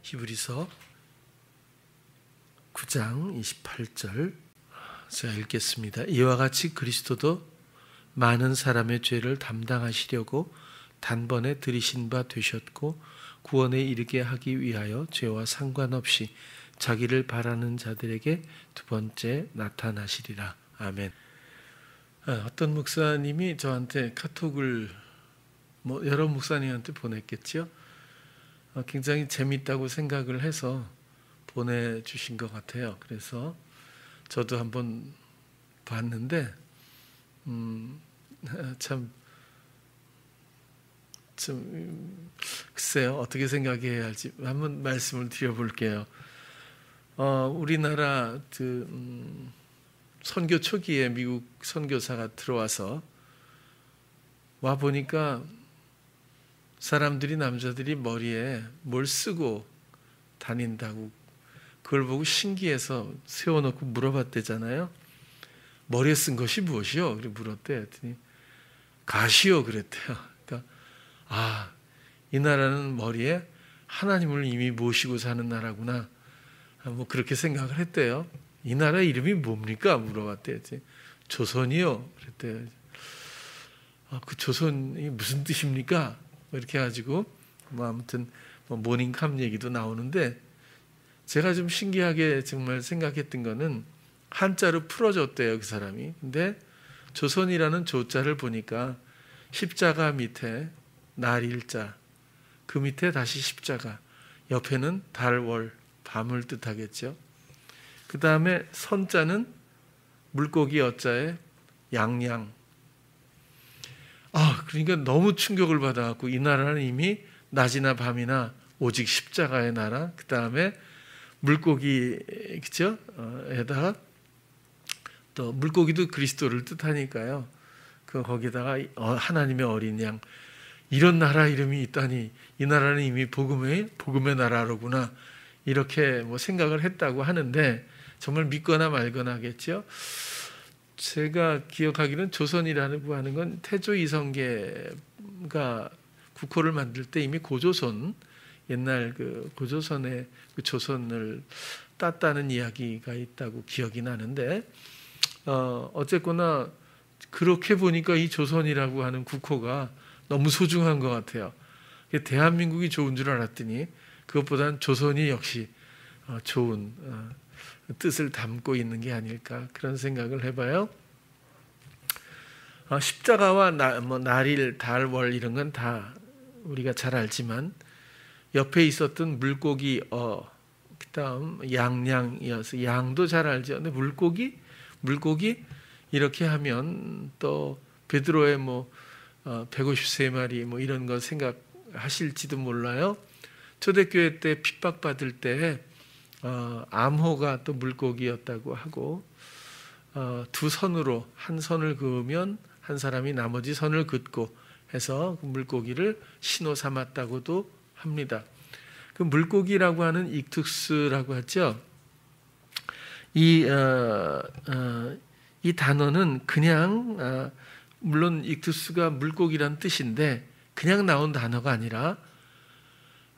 히브리서 9장 28절 제가 읽겠습니다. 이와 같이 그리스도도 많은 사람의 죄를 담당하시려고 단번에 들이신 바 되셨고 구원에 이르게 하기 위하여 죄와 상관없이 자기를 바라는 자들에게 두 번째 나타나시리라. 아멘. 어떤 목사님이 저한테 카톡을 여러 목사님한테 보냈겠죠. 굉장히 재밌다고 생각을 해서 보내주신 것 같아요. 그래서 저도 한번 봤는데 참 글쎄요, 어떻게 생각해야 할지 한번 말씀을 드려볼게요. 우리나라 선교 초기에 미국 선교사가 들어와서 와 보니까 사람들이, 남자들이 머리에 뭘 쓰고 다닌다고 그걸 보고 신기해서 세워놓고 물어봤대잖아요. 머리에 쓴 것이 무엇이요? 그래 물었대. 했더니 가시요 그랬대요. 그러니까 이 나라는 머리에 하나님을 이미 모시고 사는 나라구나. 그렇게 생각을 했대요. 이 나라 이름이 뭡니까? 물어봤대요. 조선이요. 그랬대요. 그 조선이 무슨 뜻입니까? 이렇게 해가지고 아무튼 모닝캄 얘기도 나오는데 제가 좀 신기하게 정말 생각했던 거는 한자로 풀어줬대요, 그 사람이. 근데 조선이라는 조자를 보니까 십자가 밑에 날일자, 그 밑에 다시 십자가, 옆에는 달, 월, 밤을 뜻하겠죠. 그 다음에 선자는 물고기 어자에 양양. 그러니까 너무 충격을 받아갖고 이 나라는 이미 낮이나 밤이나 오직 십자가의 나라. 그 다음에 물고기, 그죠? 에다가 또 물고기도 그리스도를 뜻하니까요. 거기다가 하나님의 어린 양. 이런 나라 이름이 있다니 이 나라는 이미 복음의 나라로구나. 이렇게 생각을 했다고 하는데 정말 믿거나 말거나 하겠죠. 제가 기억하기로는 조선이라고 하는 건 태조 이성계가 국호를 만들 때 이미 고조선, 옛날 고조선의 조선을 땄다는 이야기가 있다고 기억이 나는데 어쨌거나 그렇게 보니까 이 조선이라고 하는 국호가 너무 소중한 것 같아요. 대한민국이 좋은 줄 알았더니 그것보다는 조선이 역시 좋은 뜻을 담고 있는 게 아닐까 그런 생각을 해봐요. 십자가와 날일, 달, 월 이런 건 다 우리가 잘 알지만 옆에 있었던 물고기 그다음 양양이어서 양도 잘 알죠. 근데 물고기 이렇게 하면 또 베드로의 153마리 이런 거 생각하실지도 몰라요. 초대교회 때 핍박받을 때 암호가 또 물고기였다고 하고 두 선으로 한 선을 그으면 한 사람이 나머지 선을 긋고 해서 그 물고기를 신호 삼았다고도 합니다. 그 물고기라고 하는 익투스라고 하죠. 이 단어는 그냥 물론 익투스가 물고기란 뜻인데 그냥 나온 단어가 아니라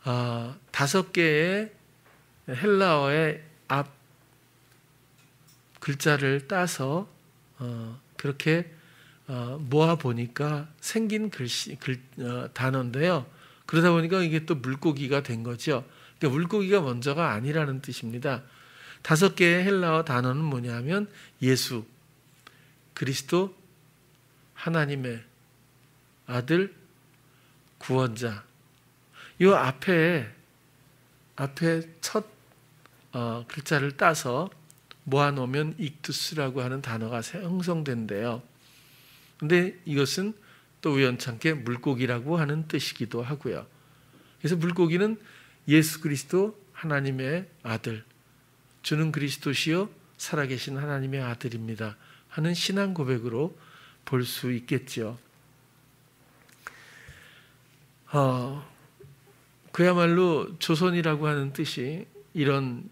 5개의 헬라어의 앞 글자를 따서 그렇게 모아 보니까 생긴 단어인데요. 그러다 보니까 이게 또 물고기가 된 거죠. 그러니까 물고기가 먼저가 아니라는 뜻입니다. 5개의 헬라어 단어는 뭐냐면 예수, 그리스도, 하나님의 아들, 구원자. 이 앞에 첫 글자를 따서 모아놓으면 익투스라고 하는 단어가 형성된대요. 근데 이것은 또 우연찮게 물고기라고 하는 뜻이기도 하고요. 그래서 물고기는 예수 그리스도 하나님의 아들, 주는 그리스도시요 살아계신 하나님의 아들입니다 하는 신앙 고백으로 볼 수 있겠죠. 그야말로 조선이라고 하는 뜻이 이런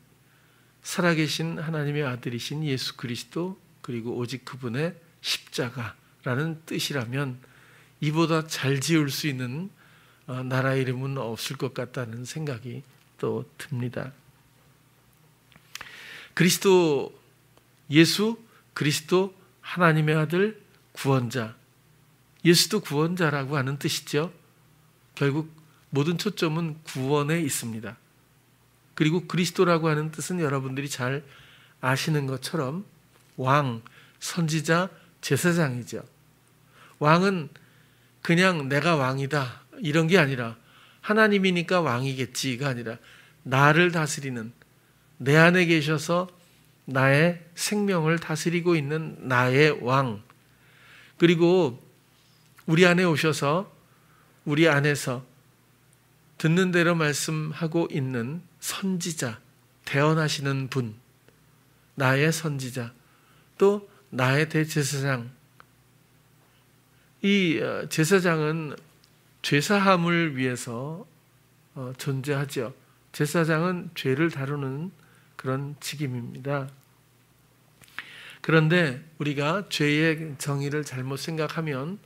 살아계신 하나님의 아들이신 예수 그리스도 그리고 오직 그분의 십자가라는 뜻이라면 이보다 잘 지을 수 있는 나라 이름은 없을 것 같다는 생각이 생각도 듭니다. 그리스도 예수, 그리스도 하나님의 아들, 구원자. 예수도 구원자라고 하는 뜻이죠. 결국 모든 초점은 구원에 있습니다. 그리고 그리스도라고 하는 뜻은 여러분들이 잘 아시는 것처럼 왕, 선지자, 제사장이죠. 왕은 그냥 내가 왕이다 이런 게 아니라 하나님이니까 왕이겠지가 아니라 나를 다스리는, 내 안에 계셔서 나의 생명을 다스리고 있는 나의 왕, 그리고 우리 안에 오셔서 우리 안에서 듣는 대로 말씀하고 있는 선지자, 대언하시는 분, 나의 선지자, 또 나의 대제사장. 이 제사장은 죄사함을 위해서 존재하죠. 제사장은 죄를 다루는 그런 직임입니다. 그런데 우리가 죄의 정의를 잘못 생각하면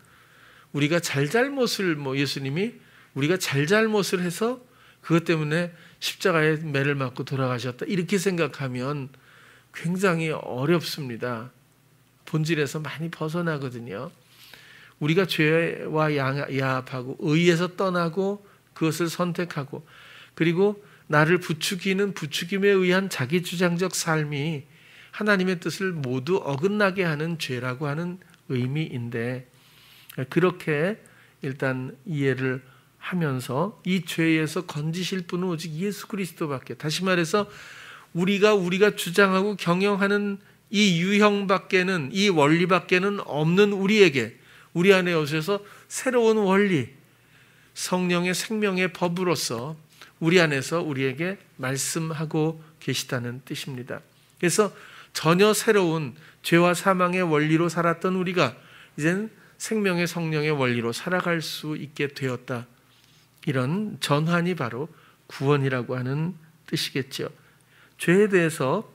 우리가 잘잘못을 예수님이 우리가 잘잘못을 해서 그것 때문에 십자가에 매를 맞고 돌아가셨다 이렇게 생각하면 굉장히 어렵습니다. 본질에서 많이 벗어나거든요. 우리가 죄와 야합하고 의에서 떠나고 그것을 선택하고 그리고 나를 부추기는 부추김에 의한 자기주장적 삶이 하나님의 뜻을 모두 어긋나게 하는 죄라고 하는 의미인데, 그렇게 일단 이해를 하면서 이 죄에서 건지실 분은 오직 예수 그리스도밖에, 다시 말해서 우리가 주장하고 경영하는 이 유형밖에는, 이 원리밖에는 없는 우리에게, 우리 안에 오셔서 새로운 원리, 성령의 생명의 법으로서 우리 안에서 우리에게 말씀하고 계시다는 뜻입니다. 그래서 전혀 새로운 죄와 사망의 원리로 살았던 우리가 이제는 생명의 성령의 원리로 살아갈 수 있게 되었다. 이런 전환이 바로 구원이라고 하는 뜻이겠죠. 죄에 대해서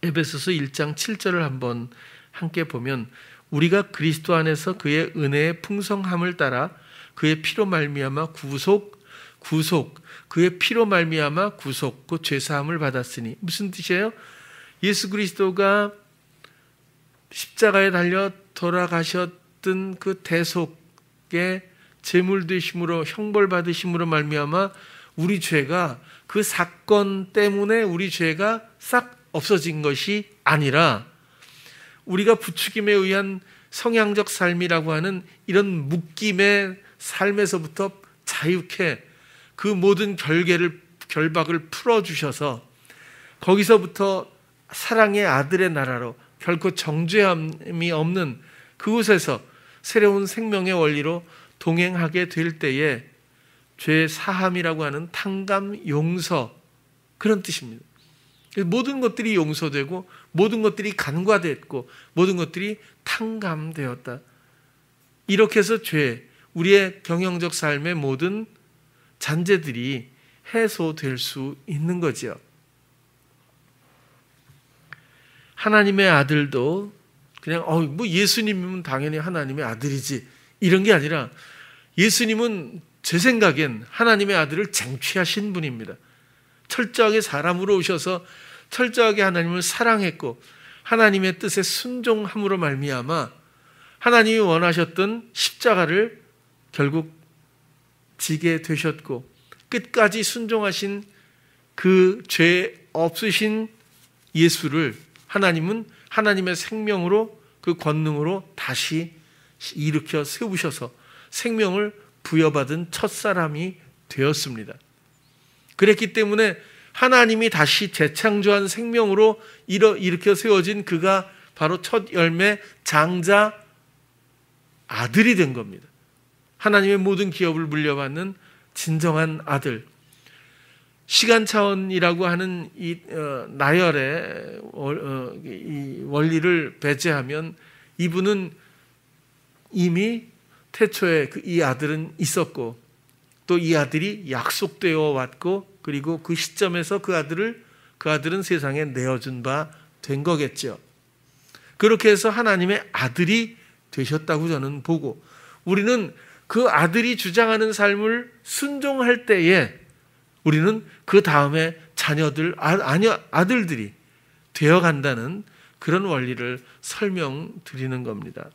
에베소서 1장 7절을 한번 함께 보면, 우리가 그리스도 안에서 그의 은혜의 풍성함을 따라 그의 피로 말미암아 구속, 그의 피로 말미암아 구속, 그 죄사함을 받았으니. 무슨 뜻이에요? 예수 그리스도가 십자가에 달려 돌아가셨던 그 대속의 제물 되심으로, 형벌 받으심으로 말미암아 우리 죄가, 그 사건 때문에 우리 죄가 싹 없어진 것이 아니라 우리가 부추김에 의한 성향적 삶이라고 하는 이런 묶임의 삶에서부터 자유케 그 모든 결박을 풀어주셔서 거기서부터 사랑의 아들의 나라로 결코 정죄함이 없는 그곳에서 새로운 생명의 원리로 동행하게 될 때에 죄 사함이라고 하는 탕감, 용서, 그런 뜻입니다. 모든 것들이 용서되고 모든 것들이 간과됐고 모든 것들이 탕감되었다. 이렇게 해서 죄, 우리의 경영적 삶의 모든 잔재들이 해소될 수 있는 거죠. 하나님의 아들도 그냥 예수님이면 당연히 하나님의 아들이지 이런 게 아니라, 예수님은 제 생각엔 하나님의 아들을 쟁취하신 분입니다. 철저하게 사람으로 오셔서 철저하게 하나님을 사랑했고 하나님의 뜻에 순종함으로 말미암아 하나님이 원하셨던 십자가를 결국 지게 되셨고, 끝까지 순종하신 그 죄 없으신 예수를 하나님은 하나님의 생명으로, 그 권능으로 다시 일으켜 세우셔서 생명을 부여받은 첫사람이 되었습니다. 그랬기 때문에 하나님이 다시 재창조한 생명으로 일으켜 세워진 그가 바로 첫 열매 장자 아들이 된 겁니다. 하나님의 모든 기업을 물려받는 진정한 아들. 시간 차원이라고 하는 이 나열의 이 원리를 배제하면 이분은 이미 태초에 이 아들은 있었고 또 이 아들이 약속되어 왔고, 그리고 그 시점에서 그 아들은 세상에 내어준 바 된 거겠죠. 그렇게 해서 하나님의 아들이 되셨다고 저는 보고, 우리는 그 아들이 주장하는 삶을 순종할 때에 우리는 그 다음에 자녀들, 아들들이 되어간다는 그런 원리를 설명드리는 겁니다.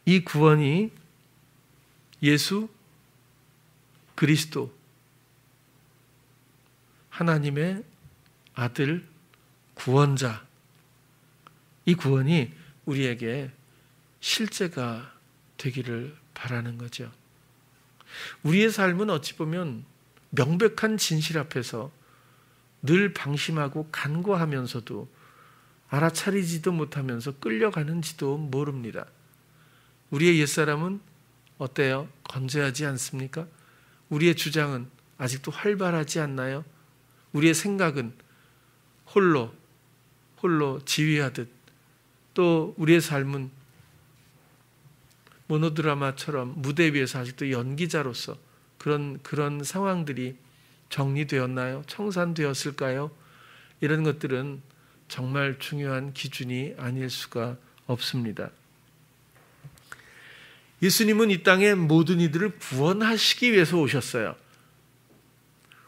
이 구원이 예수 그리스도 하나님의 아들 구원자, 이 구원이 우리에게 실제가 되기를 바라는 거죠. 우리의 삶은 어찌 보면 명백한 진실 앞에서 늘 방심하고 간과하면서도 알아차리지도 못하면서 끌려가는지도 모릅니다. 우리의 옛사람은 어때요? 건재하지 않습니까? 우리의 주장은 아직도 활발하지 않나요? 우리의 생각은 홀로 지휘하듯, 또 우리의 삶은 모노드라마처럼 무대 위에서 아직도 연기자로서 그런 상황들이 정리되었나요? 청산되었을까요? 이런 것들은 정말 중요한 기준이 아닐 수가 없습니다. 예수님은 이 땅에 모든 이들을 구원하시기 위해서 오셨어요.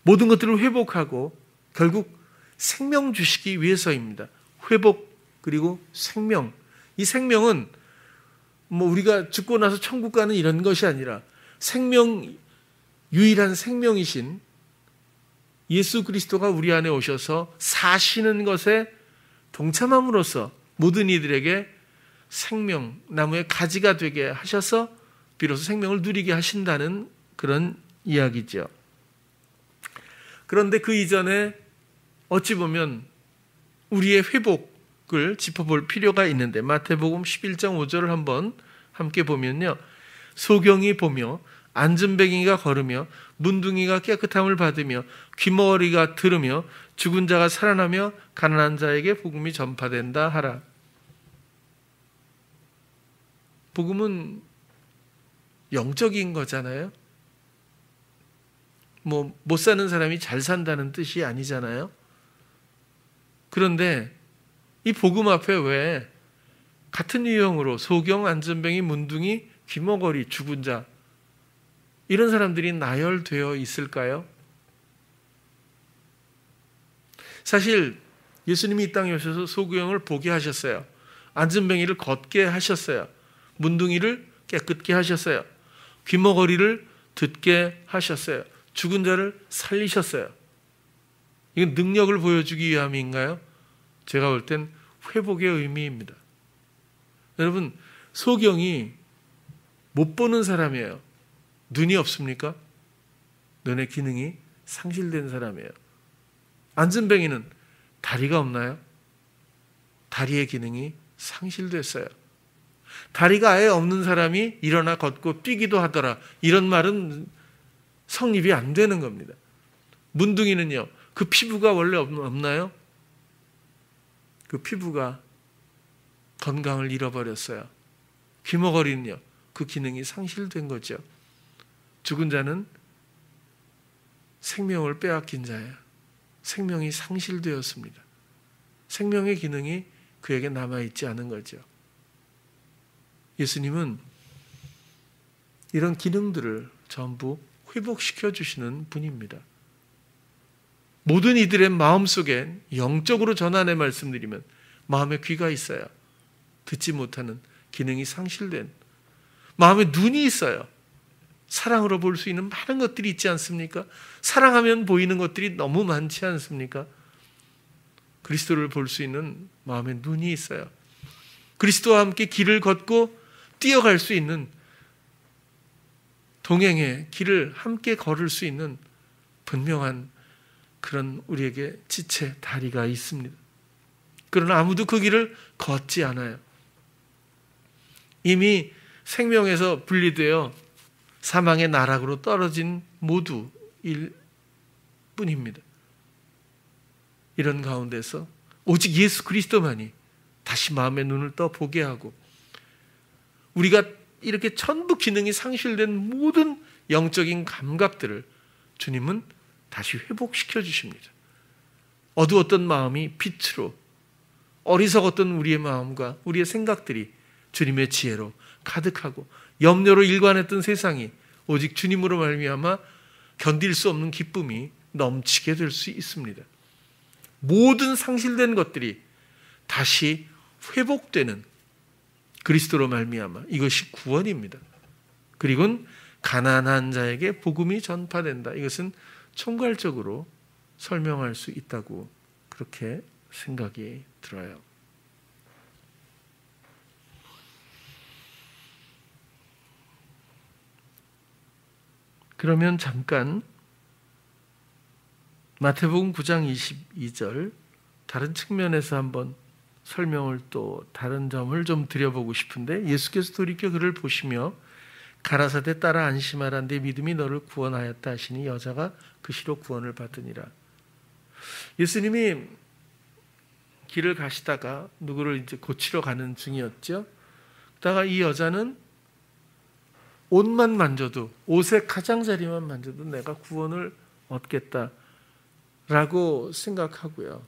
모든 것들을 회복하고 결국 생명 주시기 위해서입니다. 회복 그리고 생명. 이 생명은 우리가 죽고 나서 천국 가는 이런 것이 아니라 유일한 생명이신 예수 그리스도가 우리 안에 오셔서 사시는 것에 동참함으로써 모든 이들에게 생명, 나무의 가지가 되게 하셔서 비로소 생명을 누리게 하신다는 그런 이야기죠. 그런데 그 이전에 어찌 보면 우리의 회복을 짚어볼 필요가 있는데, 마태복음 11장 5절을 한번 함께 보면요, 소경이 보며 안전뱅이가 걸으며 문둥이가 깨끗함을 받으며 귀머거리가 들으며 죽은 자가 살아나며 가난한 자에게 복음이 전파된다 하라. 복음은 영적인 거잖아요. 못 사는 사람이 잘 산다는 뜻이 아니잖아요. 그런데 이 복음 앞에 왜 같은 유형으로 소경, 안전뱅이, 문둥이, 귀머거리, 죽은 자, 이런 사람들이 나열되어 있을까요? 사실 예수님이 이 땅에 오셔서 소경을 보게 하셨어요. 안전뱅이를 걷게 하셨어요. 문둥이를 깨끗게 하셨어요. 귀머거리를 듣게 하셨어요. 죽은 자를 살리셨어요. 이건 능력을 보여주기 위함인가요? 제가 볼 땐 회복의 의미입니다. 여러분, 소경이 못 보는 사람이에요. 눈이 없습니까? 눈의 기능이 상실된 사람이에요. 안전뱅이는 다리가 없나요? 다리의 기능이 상실됐어요. 다리가 아예 없는 사람이 일어나 걷고 뛰기도 하더라, 이런 말은 성립이 안 되는 겁니다. 문둥이는요, 그 피부가 원래 없나요? 그 피부가 건강을 잃어버렸어요. 귀머거리는요, 그 기능이 상실된 거죠. 죽은 자는 생명을 빼앗긴 자예요. 생명이 상실되었습니다. 생명의 기능이 그에게 남아있지 않은 거죠. 예수님은 이런 기능들을 전부 회복시켜 주시는 분입니다. 모든 이들의 마음속에 영적으로 전환의 말씀드리면 마음에 귀가 있어요. 듣지 못하는 기능이 상실된, 마음에 눈이 있어요. 사랑으로 볼 수 있는 많은 것들이 있지 않습니까? 사랑하면 보이는 것들이 너무 많지 않습니까? 그리스도를 볼 수 있는 마음에 눈이 있어요. 그리스도와 함께 길을 걷고 뛰어갈 수 있는, 동행의 길을 함께 걸을 수 있는 분명한 그런 우리에게 지체, 다리가 있습니다. 그러나 아무도 그 길을 걷지 않아요. 이미 생명에서 분리되어 사망의 나락으로 떨어진 모두일 뿐입니다. 이런 가운데서 오직 예수 그리스도만이 다시 마음의 눈을 떠보게 하고, 우리가 이렇게 전부 기능이 상실된 모든 영적인 감각들을 주님은 다시 회복시켜 주십니다. 어두웠던 마음이 빛으로, 어리석었던 우리의 마음과 우리의 생각들이 주님의 지혜로 가득하고 염려로 일관했던 세상이 오직 주님으로 말미암아 견딜 수 없는 기쁨이 넘치게 될 수 있습니다. 모든 상실된 것들이 다시 회복되는 그리스도로 말미암아 이것이 구원입니다. 그리고 가난한 자에게 복음이 전파된다. 이것은 총괄적으로 설명할 수 있다고 그렇게 생각이 들어요. 그러면 잠깐 마태복음 9장 22절 다른 측면에서 한번 설명을 또 다른 점을 좀 드려보고 싶은데, 예수께서 돌이켜 그를 보시며 가라사대 따라 안심하라, 내 믿음이 너를 구원하였다 하시니 여자가 그 시로 구원을 받으니라. 예수님이 길을 가시다가 누구를 이제 고치러 가는 중이었죠. 그러다가 이 여자는 옷만 만져도, 옷의 가장자리만 만져도 내가 구원을 얻겠다라고 생각하고요.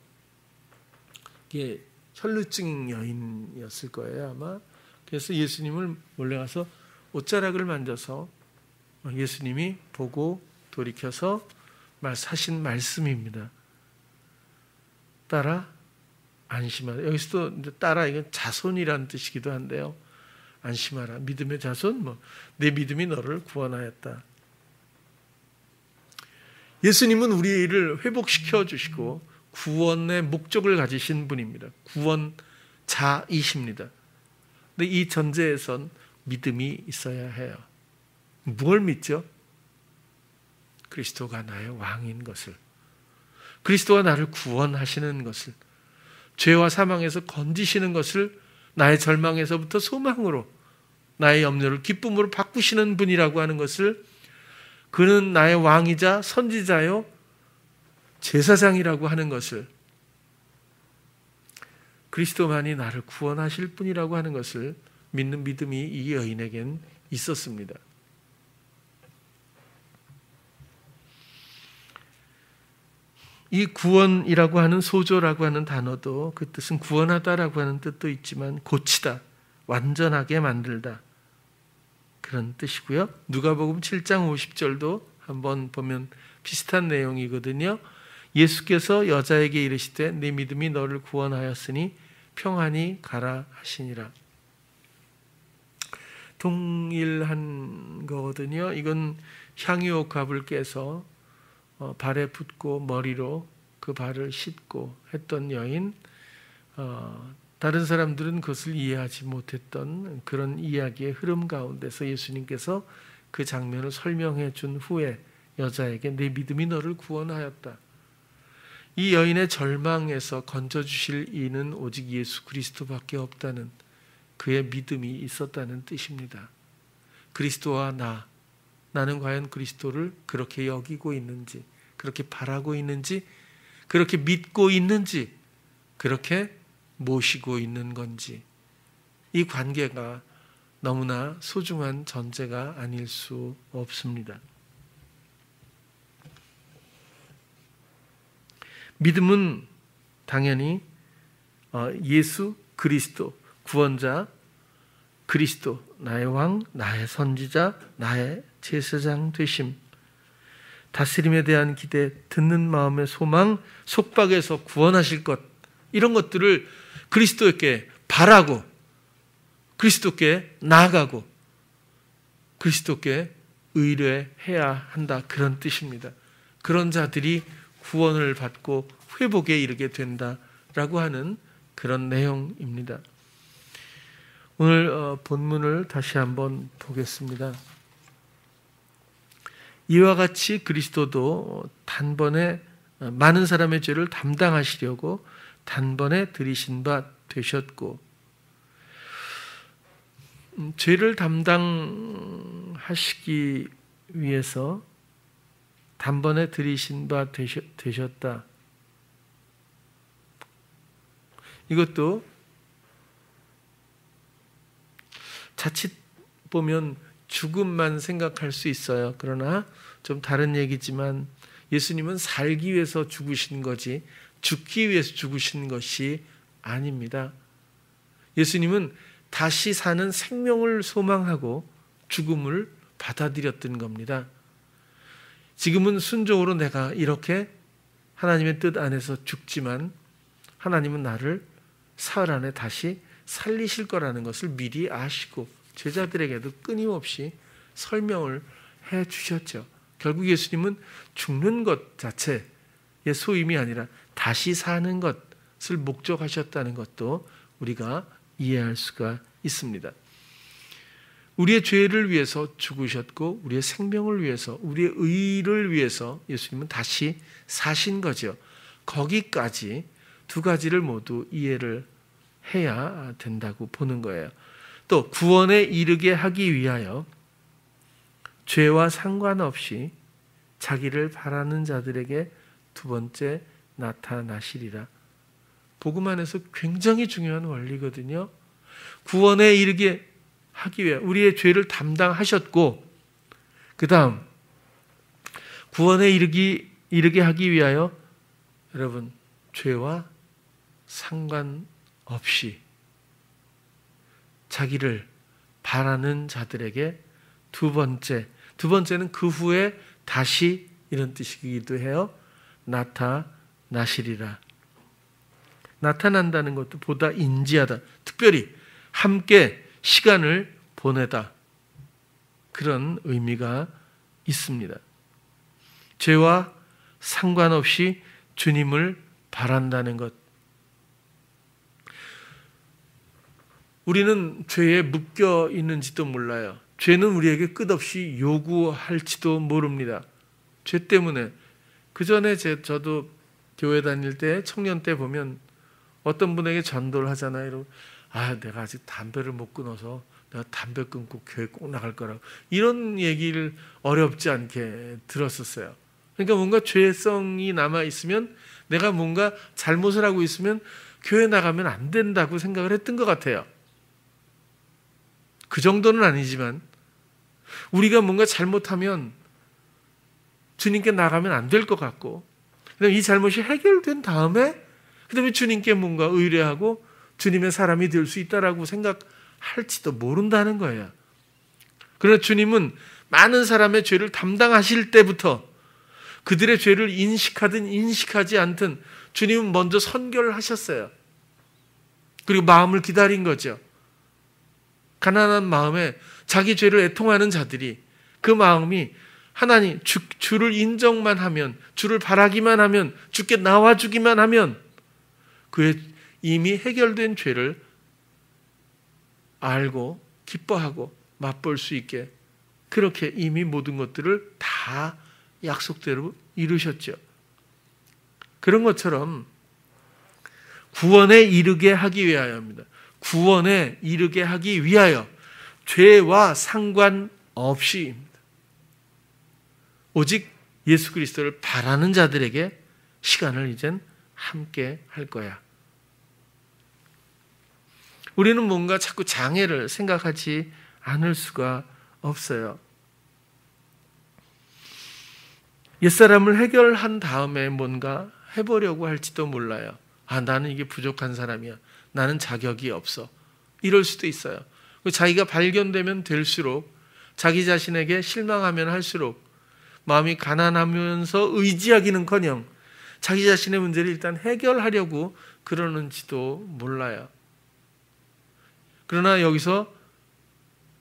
이게 혈루증 여인이었을 거예요 아마. 그래서 예수님을 몰래 가서 옷자락을 만져서 예수님이 보고 돌이켜서 하신 말씀입니다. 따라 안심하라. 여기서도 따라, 이건 자손이라는 뜻이기도 한데요. 안심하라. 믿음의 자손, 내 믿음이 너를 구원하였다. 예수님은 우리를 회복시켜 주시고 구원의 목적을 가지신 분입니다. 구원자이십니다. 근데 이 전제에선 믿음이 있어야 해요. 뭘 믿죠? 그리스도가 나의 왕인 것을, 그리스도가 나를 구원하시는 것을, 죄와 사망에서 건지시는 것을 나의 절망에서부터 소망으로, 나의 염려를 기쁨으로 바꾸시는 분이라고 하는 것을, 그는 나의 왕이자 선지자요 제사장이라고 하는 것을, 그리스도만이 나를 구원하실 분이라고 하는 것을 믿는 믿음이 이 여인에겐 있었습니다. 이 구원이라고 하는, 소조라고 하는 단어도 그 뜻은 구원하다라고 하는 뜻도 있지만 고치다, 완전하게 만들다, 그런 뜻이고요. 누가복음 7장 50절도 한번 보면 비슷한 내용이거든요. 예수께서 여자에게 이르시되 내 믿음이 너를 구원하였으니 평안히 가라 하시니라. 동일한 거거든요. 이건 향유옥합을 깨서 발에 붓고 머리로 그 발을 씻고 했던 여인, 다른 사람들은 그것을 이해하지 못했던 그런 이야기의 흐름 가운데서 예수님께서 그 장면을 설명해 준 후에 여자에게 내 믿음이 너를 구원하였다. 이 여인의 절망에서 건져주실 이는 오직 예수 그리스도밖에 없다는 그의 믿음이 있었다는 뜻입니다. 그리스도와 나는 과연 그리스도를 그렇게 여기고 있는지, 그렇게 바라고 있는지, 그렇게 믿고 있는지, 그렇게 모시고 있는 건지, 이 관계가 너무나 소중한 전제가 아닐 수 없습니다. 믿음은 당연히 예수 그리스도, 구원자 그리스도, 나의 왕, 나의 선지자, 나의 제사장 되심, 다스림에 대한 기대, 듣는 마음의 소망, 속박에서 구원하실 것, 이런 것들을 그리스도께 바라고 그리스도께 나아가고 그리스도께 의뢰해야 한다, 그런 뜻입니다. 그런 자들이 구원을 받고 회복에 이르게 된다라고 하는 그런 내용입니다. 오늘 본문을 다시 한번 보겠습니다. 이와 같이 그리스도도 단번에 많은 사람의 죄를 담당하시려고 단번에 들이신 바 되셨고, 죄를 담당하시기 위해서 단번에 들이신 바 되셨다. 이것도 자칫 보면 죽음만 생각할 수 있어요. 그러나 좀 다른 얘기지만 예수님은 살기 위해서 죽으신 거지 죽기 위해서 죽으신 것이 아닙니다. 예수님은 다시 사는 생명을 소망하고 죽음을 받아들였던 겁니다. 지금은 순종으로 내가 이렇게 하나님의 뜻 안에서 죽지만 하나님은 나를 사흘 안에 다시 살리실 거라는 것을 미리 아시고 제자들에게도 끊임없이 설명을 해 주셨죠. 결국 예수님은 죽는 것 자체의 소임이 아니라 다시 사는 것을 목적하셨다는 것도 우리가 이해할 수가 있습니다. 우리의 죄를 위해서 죽으셨고 우리의 생명을 위해서 우리의 의를 위해서 예수님은 다시 사신 거죠. 거기까지 두 가지를 모두 이해를 해야 된다고 보는 거예요. 또 구원에 이르게 하기 위하여 죄와 상관없이 자기를 바라는 자들에게 두 번째 나타나시리라. 복음 안에서 굉장히 중요한 원리거든요. 구원에 이르게 하기 위해 우리의 죄를 담당하셨고 그 다음 구원에 이르게 하기 위하여 여러분 죄와 상관없이 자기를 바라는 자들에게 두 번째는 그 후에 다시 이런 뜻이기도 해요. 나타나시리라. 나타난다는 것도 보다 인지하다. 특별히 함께 시간을 보내다. 그런 의미가 있습니다. 죄와 상관없이 주님을 바란다는 것. 우리는 죄에 묶여 있는지도 몰라요. 죄는 우리에게 끝없이 요구할지도 모릅니다. 죄 때문에. 그 전에 저도 교회 다닐 때 청년 때 보면 어떤 분에게 전도를 하잖아요. 내가 아직 담배를 못 끊어서 내가 담배 끊고 교회 꼭 나갈 거라고. 이런 얘기를 어렵지 않게 들었었어요. 그러니까 뭔가 죄성이 남아있으면 내가 뭔가 잘못을 하고 있으면 교회 나가면 안 된다고 생각을 했던 것 같아요. 그 정도는 아니지만 우리가 뭔가 잘못하면 주님께 나가면 안 될 것 같고 그다음에 이 잘못이 해결된 다음에 그다음에 주님께 뭔가 의뢰하고 주님의 사람이 될 수 있다라고 생각할지도 모른다는 거예요. 그러나 주님은 많은 사람의 죄를 담당하실 때부터 그들의 죄를 인식하든 인식하지 않든 주님은 먼저 선결을 하셨어요. 그리고 마음을 기다린 거죠. 가난한 마음에 자기 죄를 애통하는 자들이 그 마음이 하나님 주를 인정만 하면 주를 바라기만 하면 주께 나와주기만 하면 그의 이미 해결된 죄를 알고 기뻐하고 맛볼 수 있게 그렇게 이미 모든 것들을 다 약속대로 이루셨죠. 그런 것처럼 구원에 이르게 하기 위하여입니다. 구원에 이르게 하기 위하여 죄와 상관없이입니다. 오직 예수 그리스도를 바라는 자들에게 시간을 이젠 함께 할 거야. 우리는 뭔가 자꾸 장애를 생각하지 않을 수가 없어요. 옛사람을 해결한 다음에 뭔가 해보려고 할지도 몰라요. 나는 이게 부족한 사람이야. 나는 자격이 없어. 이럴 수도 있어요. 자기가 발견되면 될수록 자기 자신에게 실망하면 할수록 마음이 가난하면서 의지하기는커녕 자기 자신의 문제를 일단 해결하려고 그러는지도 몰라요. 그러나 여기서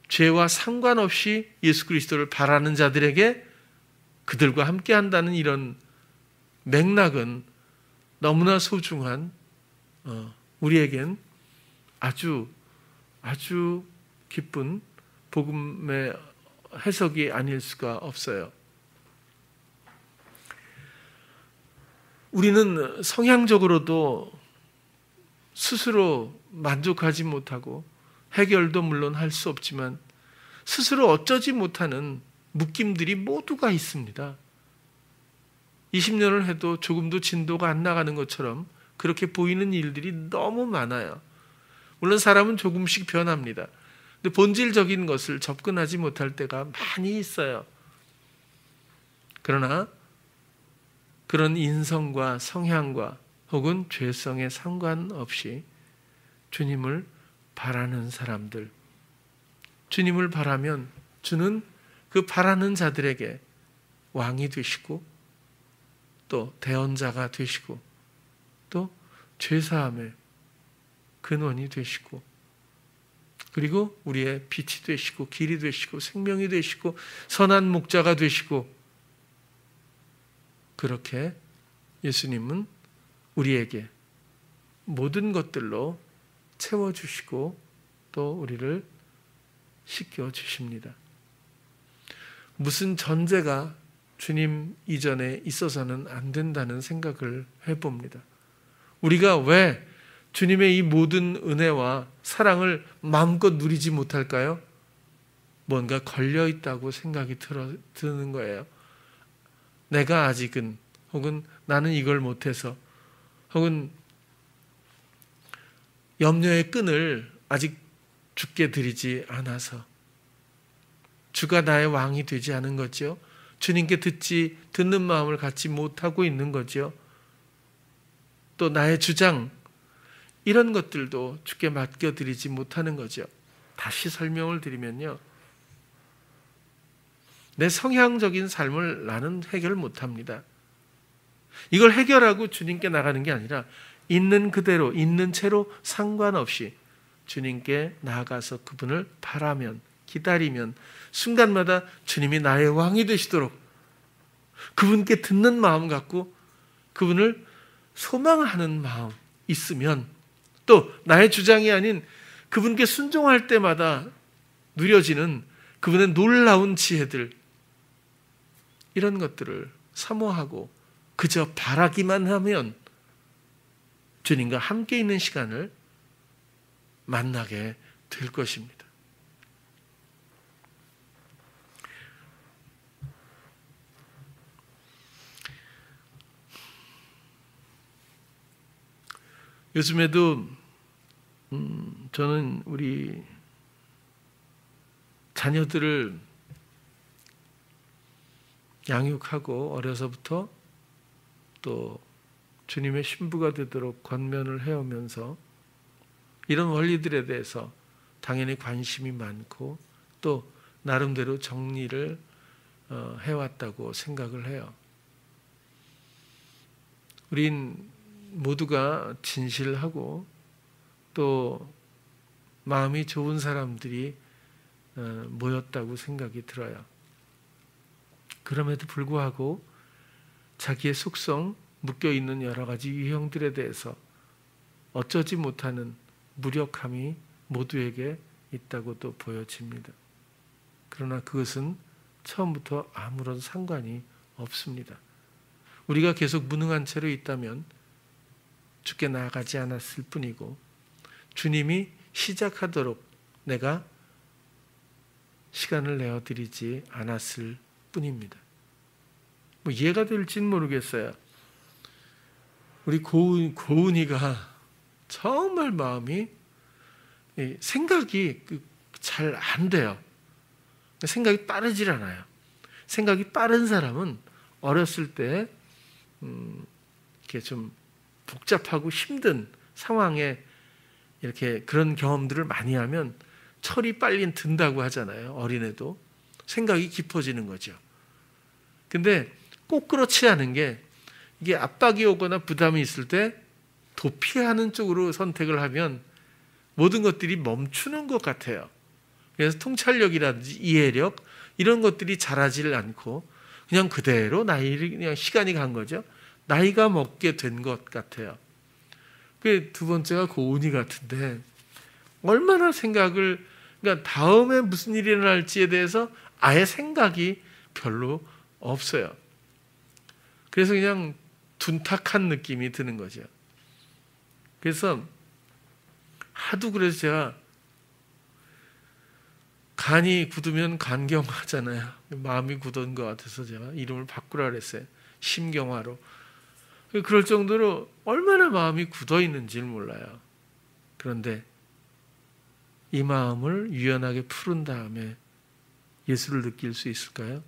죄와 상관없이 예수 그리스도를 바라는 자들에게 그들과 함께 한다는 이런 맥락은 너무나 소중한 우리에겐 아주 기쁜 복음의 해석이 아닐 수가 없어요. 우리는 성향적으로도 스스로 만족하지 못하고 해결도 물론 할 수 없지만 스스로 어쩌지 못하는 묶임들이 모두가 있습니다. 20년을 해도 조금도 진도가 안 나가는 것처럼 그렇게 보이는 일들이 너무 많아요. 물론 사람은 조금씩 변합니다. 근데 본질적인 것을 접근하지 못할 때가 많이 있어요. 그러나 그런 인성과 성향과 혹은 죄성에 상관없이 주님을 바라는 사람들, 주님을 바라면 주는 그 바라는 자들에게 왕이 되시고 또 대언자가 되시고 또 죄사함의 근원이 되시고 그리고 우리의 빛이 되시고 길이 되시고 생명이 되시고 선한 목자가 되시고 그렇게 예수님은 우리에게 모든 것들로 채워주시고 또 우리를 씻겨주십니다. 무슨 전제가 주님 이전에 있어서는 안 된다는 생각을 해봅니다. 우리가 왜 주님의 이 모든 은혜와 사랑을 마음껏 누리지 못할까요? 뭔가 걸려있다고 생각이 드는 거예요. 내가 아직은 혹은 나는 이걸 못해서 혹은 염려의 끈을 아직 주께 드리지 않아서 주가 나의 왕이 되지 않은 거죠. 주님께 듣는 마음을 갖지 못하고 있는 거죠. 또 나의 주장 이런 것들도 주께 맡겨드리지 못하는 거죠. 다시 설명을 드리면요. 내 성향적인 삶을 나는 해결 못합니다. 이걸 해결하고 주님께 나가는 게 아니라 있는 그대로 있는 채로 상관없이 주님께 나아가서 그분을 바라면 기다리면 순간마다 주님이 나의 왕이 되시도록 그분께 듣는 마음 갖고 그분을 소망하는 마음 있으면 또 나의 주장이 아닌 그분께 순종할 때마다 누려지는 그분의 놀라운 지혜들 이런 것들을 사모하고 그저 바라기만 하면 주님과 함께 있는 시간을 만나게 될 것입니다. 요즘에도 저는 우리 자녀들을 양육하고 어려서부터 또 주님의 신부가 되도록 권면을 해오면서 이런 원리들에 대해서 당연히 관심이 많고 또 나름대로 정리를 해왔다고 생각을 해요. 우린 모두가 진실하고 또 마음이 좋은 사람들이 모였다고 생각이 들어요. 그럼에도 불구하고 자기의 속성, 묶여있는 여러 가지 유형들에 대해서 어쩌지 못하는 무력함이 모두에게 있다고도 보여집니다. 그러나 그것은 처음부터 아무런 상관이 없습니다. 우리가 계속 무능한 채로 있다면 주께 나아가지 않았을 뿐이고 주님이 시작하도록 내가 시간을 내어드리지 않았을 뿐입니다. 뭐 이해가 될지는 모르겠어요. 우리 고은이가 정말 마음이 생각이 잘 안 돼요. 생각이 빠르질 않아요. 생각이 빠른 사람은 어렸을 때 이렇게 좀 복잡하고 힘든 상황에 이렇게 그런 경험들을 많이 하면 철이 빨리 든다고 하잖아요. 어린애도 생각이 깊어지는 거죠. 근데 꼭 그렇지 않은 게 이게 압박이 오거나 부담이 있을 때 도피하는 쪽으로 선택을 하면 모든 것들이 멈추는 것 같아요. 그래서 통찰력이라든지 이해력 이런 것들이 자라질 않고 그냥 그대로 그냥 시간이 간 거죠. 나이가 먹게 된 것 같아요. 그 두 번째가 고은이 같은데 얼마나 그러니까 다음에 무슨 일이 일어날지에 대해서 아예 생각이 별로 없어요. 그래서 그냥 둔탁한 느낌이 드는 거죠. 그래서 하도 그래서 제가 간이 굳으면 간경화잖아요. 마음이 굳은 것 같아서 제가 이름을 바꾸라 그랬어요. 심경화로. 그럴 정도로 얼마나 마음이 굳어 있는지를 몰라요. 그런데 이 마음을 유연하게 푸른 다음에 예수를 느낄 수 있을까요?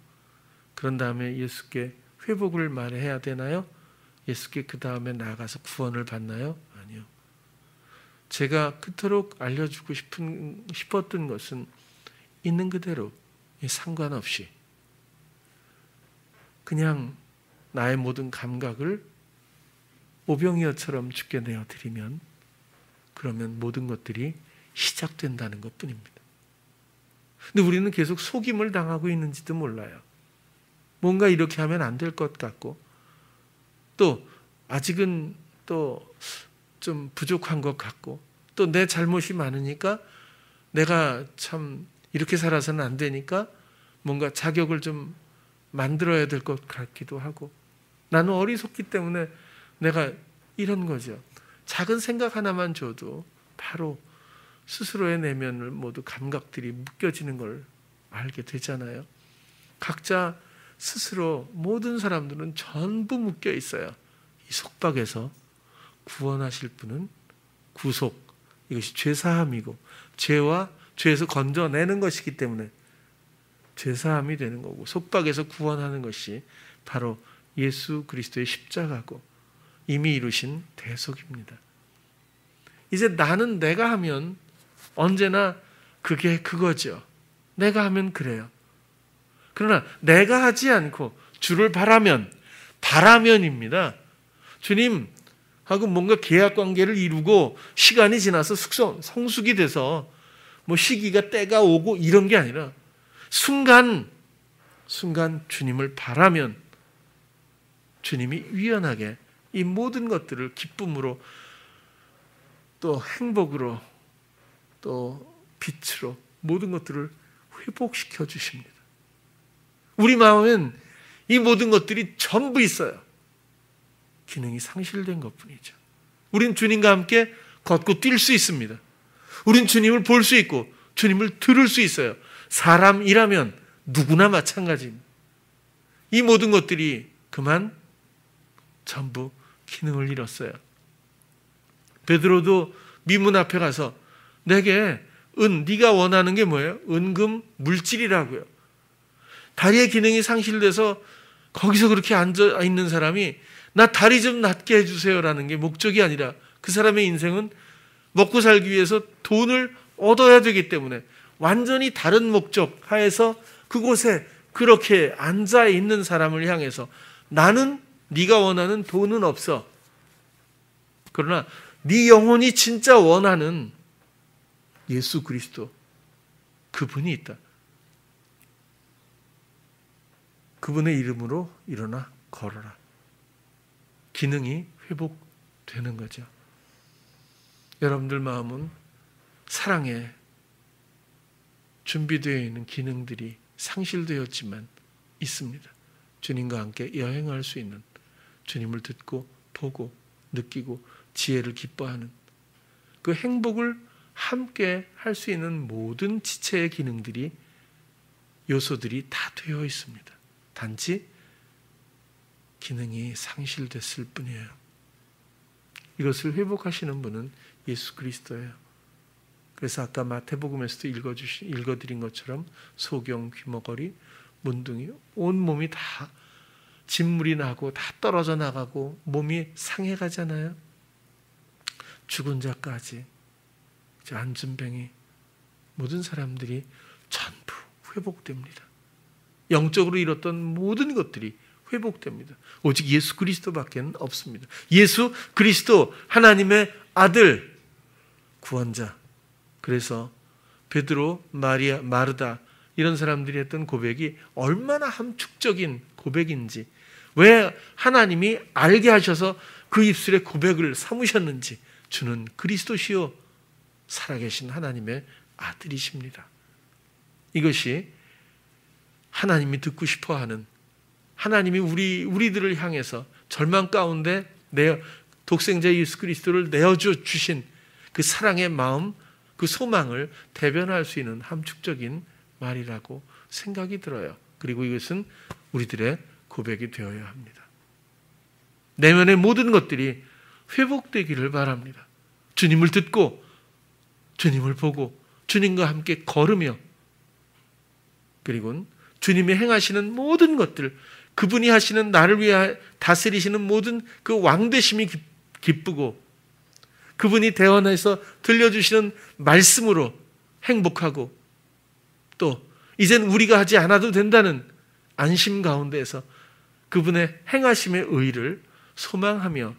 그런 다음에 예수께 회복을 말해야 되나요? 예수께 그 다음에 나아가서 구원을 받나요? 아니요. 제가 그토록 알려주고 싶었던 것은 있는 그대로 상관없이 그냥 나의 모든 감각을 오병이어처럼 주께 내어드리면 그러면 모든 것들이 시작된다는 것뿐입니다. 근데 우리는 계속 속임을 당하고 있는지도 몰라요. 뭔가 이렇게 하면 안 될 것 같고 또 아직은 또 좀 부족한 것 같고 또 내 잘못이 많으니까 내가 참 이렇게 살아서는 안 되니까 뭔가 자격을 좀 만들어야 될 것 같기도 하고 나는 어리석기 때문에 내가 이런 거죠. 작은 생각 하나만 줘도 바로 스스로의 내면을 모두 감각들이 묶여지는 걸 알게 되잖아요. 각자 스스로 모든 사람들은 전부 묶여 있어요. 이 속박에서 구원하실 분은 구속, 이것이 죄사함이고 죄에서 건져내는 것이기 때문에 죄사함이 되는 거고 속박에서 구원하는 것이 바로 예수 그리스도의 십자가고 이미 이루신 대속입니다. 이제 나는 내가 하면 언제나 그게 그거죠. 내가 하면 그래요. 그러나 내가 하지 않고 주를 바라면입니다. 주님하고 뭔가 계약 관계를 이루고 시간이 지나서 성숙이 돼서 뭐 시기가 때가 오고 이런 게 아니라 순간 주님을 바라면 주님이 유연하게 이 모든 것들을 기쁨으로 또 행복으로 또 빛으로 모든 것들을 회복시켜 주십니다. 우리 마음엔 이 모든 것들이 전부 있어요. 기능이 상실된 것뿐이죠. 우린 주님과 함께 걷고 뛸 수 있습니다. 우린 주님을 볼 수 있고 주님을 들을 수 있어요. 사람이라면 누구나 마찬가지입니다. 이 모든 것들이 그만 전부 기능을 잃었어요. 베드로도 미문 앞에 가서 내게 네가 원하는 게 뭐예요? 은금 물질이라고요. 다리의 기능이 상실돼서 거기서 그렇게 앉아 있는 사람이 나 다리 좀 낫게 해주세요라는 게 목적이 아니라 그 사람의 인생은 먹고 살기 위해서 돈을 얻어야 되기 때문에 완전히 다른 목적 하에서 그곳에 그렇게 앉아 있는 사람을 향해서 나는 네가 원하는 돈은 없어. 그러나 네 영혼이 진짜 원하는 예수 그리스도 그분이 있다. 그분의 이름으로 일어나 걸어라. 기능이 회복되는 거죠. 여러분들 마음은 사랑에 준비되어 있는 기능들이 상실되었지만 있습니다. 주님과 함께 여행할 수 있는, 주님을 듣고 보고 느끼고 지혜를 기뻐하는 그 행복을 함께 할 수 있는 모든 지체의 기능들이 요소들이 다 되어 있습니다. 단지 기능이 상실됐을 뿐이에요. 이것을 회복하시는 분은 예수 그리스도예요. 그래서 아까 마태복음에서도 읽어드린 것처럼 소경, 귀머거리, 문둥이 온 몸이 다 진물이 나고 다 떨어져 나가고 몸이 상해가잖아요. 죽은 자까지 안진뱅이 모든 사람들이 전부 회복됩니다. 영적으로 잃었던 모든 것들이 회복됩니다. 오직 예수 그리스도밖에 없습니다. 예수 그리스도 하나님의 아들 구원자. 그래서 베드로, 마리아, 마르다 이런 사람들이 했던 고백이 얼마나 함축적인 고백인지, 왜 하나님이 알게 하셔서 그 입술에 고백을 삼으셨는지, 주는 그리스도시요 살아계신 하나님의 아들이십니다. 이것이 하나님이 듣고 싶어하는, 하나님이 우리들을 향해서 절망 가운데 독생자 예수 그리스도를 내어줘 주신 그 사랑의 마음, 그 소망을 대변할 수 있는 함축적인 말이라고 생각이 들어요. 그리고 이것은 우리들의 고백이 되어야 합니다. 내면의 모든 것들이 회복되기를 바랍니다. 주님을 듣고 주님을 보고 주님과 함께 걸으며, 그리고 주님이 행하시는 모든 것들, 그분이 하시는 나를 위해 다스리시는 모든 그 왕되심이 기쁘고, 그분이 대언해서 들려주시는 말씀으로 행복하고 또 이젠 우리가 하지 않아도 된다는 안심 가운데에서 그분의 행하심의 의를 소망하며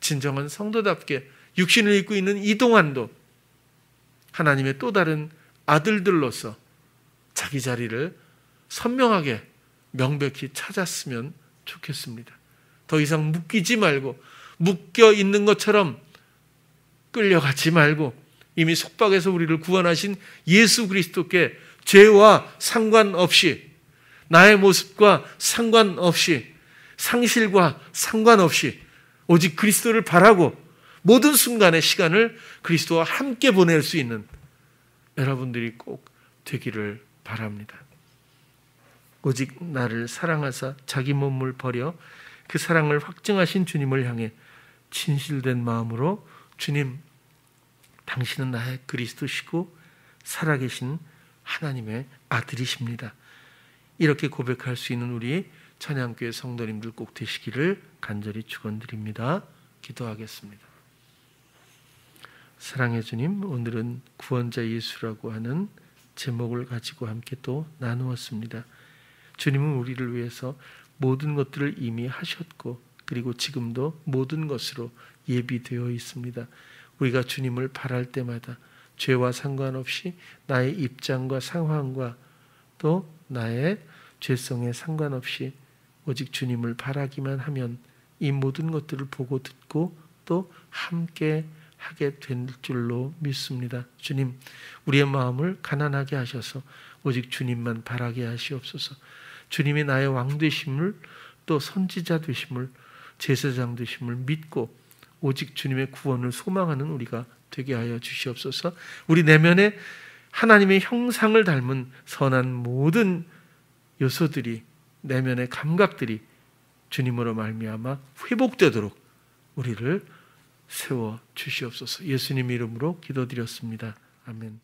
진정한 성도답게 육신을 입고 있는 이 동안도 하나님의 또 다른 아들들로서 자기 자리를 선명하게 명백히 찾았으면 좋겠습니다. 더 이상 묶이지 말고 묶여 있는 것처럼 끌려가지 말고 이미 속박에서 우리를 구원하신 예수 그리스도께 죄와 상관없이 나의 모습과 상관없이 상실과 상관없이 오직 그리스도를 바라고 모든 순간의 시간을 그리스도와 함께 보낼 수 있는 여러분들이 꼭 되기를 바랍니다. 오직 나를 사랑하사 자기 몸을 버려 그 사랑을 확증하신 주님을 향해 진실된 마음으로 주님, 당신은 나의 그리스도시고 살아계신 하나님의 아들이십니다. 이렇게 고백할 수 있는 우리 찬양교회 성도님들 꼭 되시기를 간절히 축원드립니다. 기도하겠습니다. 사랑의 주님, 오늘은 구원자 예수라고 하는 제목을 가지고 함께 또 나누었습니다. 주님은 우리를 위해서 모든 것들을 이미 하셨고 그리고 지금도 모든 것으로 예비되어 있습니다. 우리가 주님을 바랄 때마다 죄와 상관없이 나의 입장과 상황과 또 나의 죄성에 상관없이 오직 주님을 바라기만 하면 이 모든 것들을 보고 듣고 또 함께 하게 될 줄로 믿습니다. 주님, 우리의 마음을 가난하게 하셔서 오직 주님만 바라게 하시옵소서. 주님이 나의 왕 되심을 또 선지자 되심을 제사장 되심을 믿고 오직 주님의 구원을 소망하는 우리가 되게 하여 주시옵소서. 우리 내면에 하나님의 형상을 닮은 선한 모든 요소들이 내면의 감각들이 주님으로 말미암아 회복되도록 우리를 세워 주시옵소서. 예수님 이름으로 기도드렸습니다. 아멘.